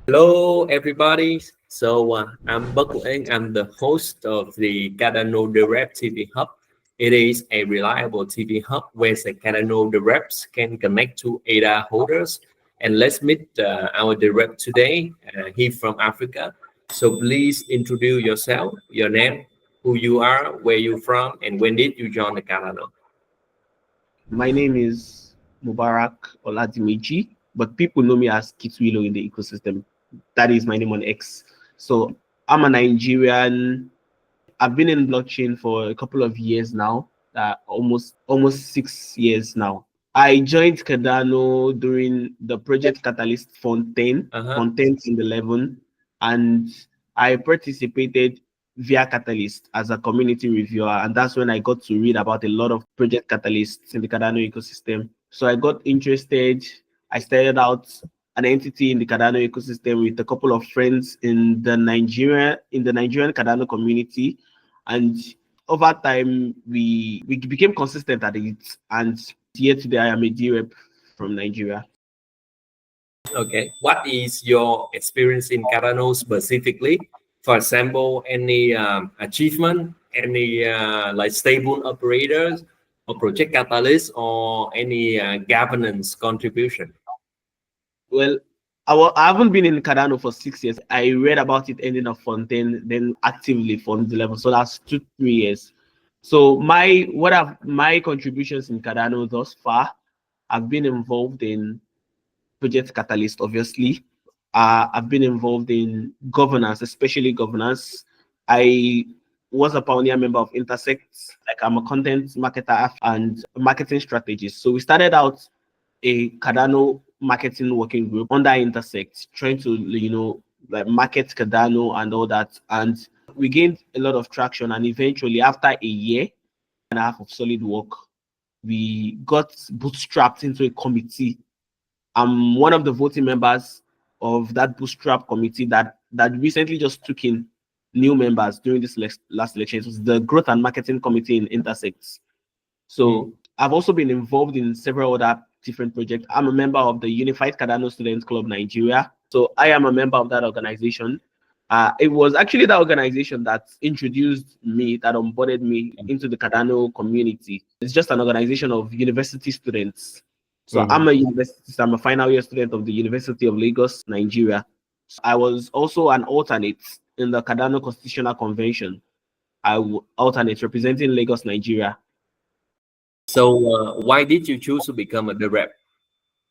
Hello, everybody. I'm Bắc Quang. I'm the host of the Cardano DRep TV Hub. It is a reliable TV hub where the Cardano DReps can connect to ADA holders. And let's meet our DRep today. He's from Africa. So please introduce yourself, your name, who you are, where you're from, and when did you join the Cardano? My name is Mubarak Oladimeji, but people know me as Kit Willow in the ecosystem. That is my name on X. So I'm a Nigerian. I've been in blockchain for a couple of years now, almost 6 years now. I joined Cardano during the Project Catalyst Fontaine, Fontaine in 11, and I participated via Catalyst as a community reviewer, and that's when I got to read about a lot of Project Catalysts in the Cardano ecosystem. So I got interested. I started out an entity in the Cardano ecosystem with a couple of friends in the Nigerian Cardano community, and over time we became consistent at it. And here today I am a DRep from Nigeria. Okay, what is your experience in Cardano specifically? For example, any achievement, any like stable operators or project catalyst or any governance contribution? Well, I haven't been in Cardano for 6 years. I read about it ending of Fontaine, then actively from the level. So that's 2-3 years. So my contributions in Cardano thus far, I've been involved in Project Catalyst, obviously. I've been involved in governance, especially governance. I was a pioneer member of Intersect. Like, I'm a content marketer and marketing strategist. So we started out a Cardano marketing working group under Intersect, trying to like market Cardano and all that. And we gained a lot of traction. And eventually, after a year and a half of solid work, we got bootstrapped into a committee. I'm one of the voting members of that bootstrap committee that recently just took in new members during this last election. It was the Growth and Marketing Committee in Intersects. So I've also been involved in several other different projects. I'm a member of the Unified Cardano Students Club Nigeria. So I am a member of that organization. It was actually that organization that introduced me, that onboarded me into the Cardano community. It's just an organization of university students. So I'm a final year student of the University of Lagos, Nigeria. So I was also an alternate in the Cardano Constitutional Convention. I alternate representing Lagos, Nigeria. So why did you choose to become a DRep?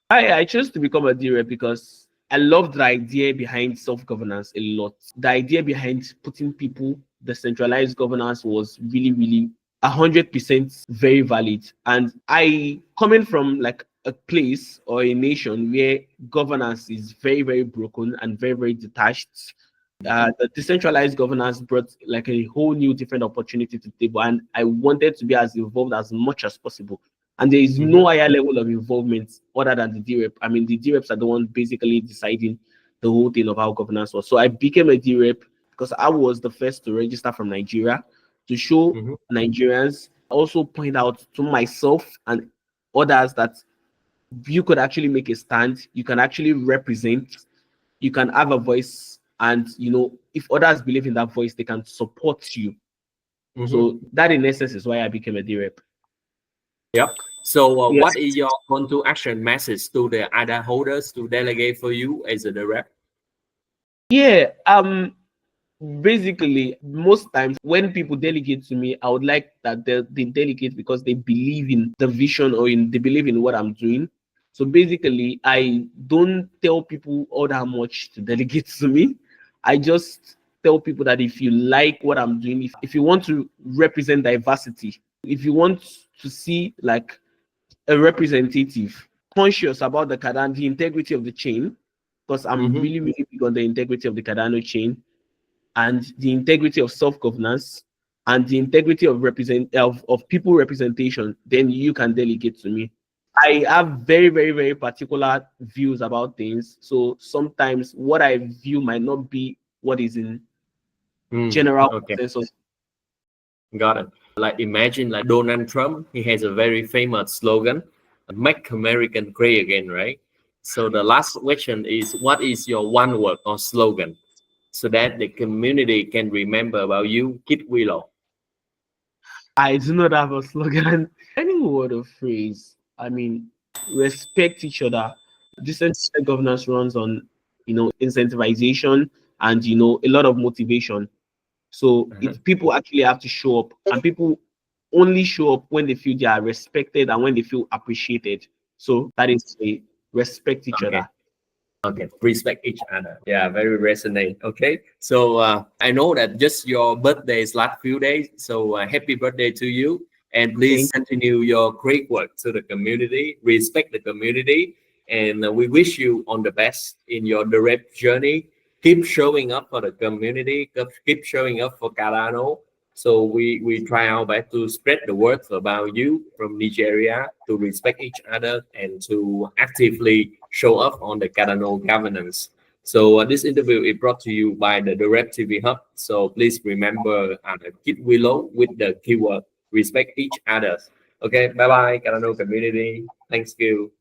I chose to become a DRep because I loved the idea behind self-governance a lot. The idea behind putting people, decentralized governance was really, really 100% very valid. And I, coming from like a place or a nation where governance is very, very broken and very, very detached, the decentralized governance brought like a whole new different opportunity to the table, and I wanted to be as involved as much as possible. And there is no higher level of involvement other than the DRep. I mean, the DReps are the ones basically deciding the whole thing of how governance was. So I became a DRep because I was the first to register from Nigeria, to show Nigerians, also point out to myself and others that you could actually make a stand, you can actually represent, you can have a voice, and if others believe in that voice, they can support you. So that in essence is why I became a DRep. Yep. So what is your call to action message to the other holders to delegate for you as a DRep? Yeah, basically most times when people delegate to me, I would like that they delegate because they believe in the vision or they believe in what I'm doing. So basically, I don't tell people all that much to delegate to me. I just tell people that if you like what I'm doing, if you want to represent diversity, if you want to see like a representative conscious about the Cardano, the integrity of the chain, because I'm really, really big on the integrity of the Cardano chain, and the integrity of self-governance, and the integrity of people representation, then you can delegate to me. I have very, very, very particular views about things. So sometimes what I view might not be what is in general consensus. Got it. Like imagine like Donald Trump, he has a very famous slogan, "Make American Great Again," right? So the last question is, what is your one word or slogan so that the community can remember about you, Kit Willow? I do not have a slogan. Any word or phrase. I mean, respect each other. Decentralized governance runs on, incentivization and a lot of motivation. So Uh-huh. it people actually have to show up, and people only show up when they feel they are respected and when they feel appreciated. So that is a respect each Okay. other. Okay, respect each other. Yeah, very resonate. Okay, so I know that just your birthday is last few days, so happy birthday to you, and please Thank continue your great work to the community. Respect the community, and we wish you on the best in your direct journey. Keep showing up for the community. Keep showing up for Cardano. So we try our best to spread the word about you from Nigeria, to respect each other and to actively show up on the Cardano governance. So this interview is brought to you by the Drep TV Hub. So please remember Kit Willow with the keyword respect each other. Okay, bye bye Cardano community. Thanks you.